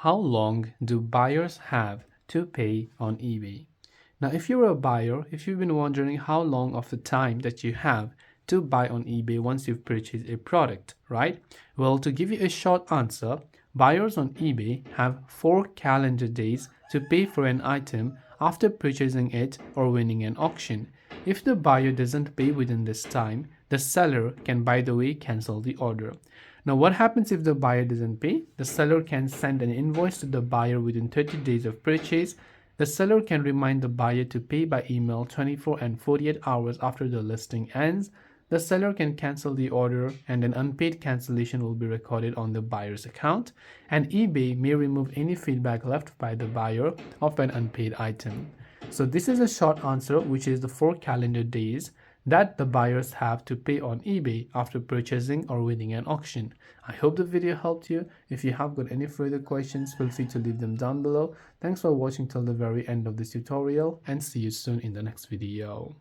How long do buyers have to pay on eBay? Now, if you're a buyer, if you've been wondering how long of the time that you have to buy on eBay once you've purchased a product, right? Well, to give you a short answer, buyers on eBay have 4 calendar days to pay for an item after purchasing it or winning an auction. If the buyer doesn't pay within this time, the seller can, by the way, cancel the order. Now, what happens if the buyer doesn't pay? The seller can send an invoice to the buyer within 30 days of purchase. The seller can remind the buyer to pay by email 24 and 48 hours after the listing ends. The seller can cancel the order and an unpaid cancellation will be recorded on the buyer's account, and eBay may remove any feedback left by the buyer of an unpaid item. So this is a short answer, which is the 4 calendar days that the buyers have to pay on eBay after purchasing or winning an auction. I hope the video helped you. If you have got any further questions, feel free to leave them down below. Thanks for watching till the very end of this tutorial, and see you soon in the next video.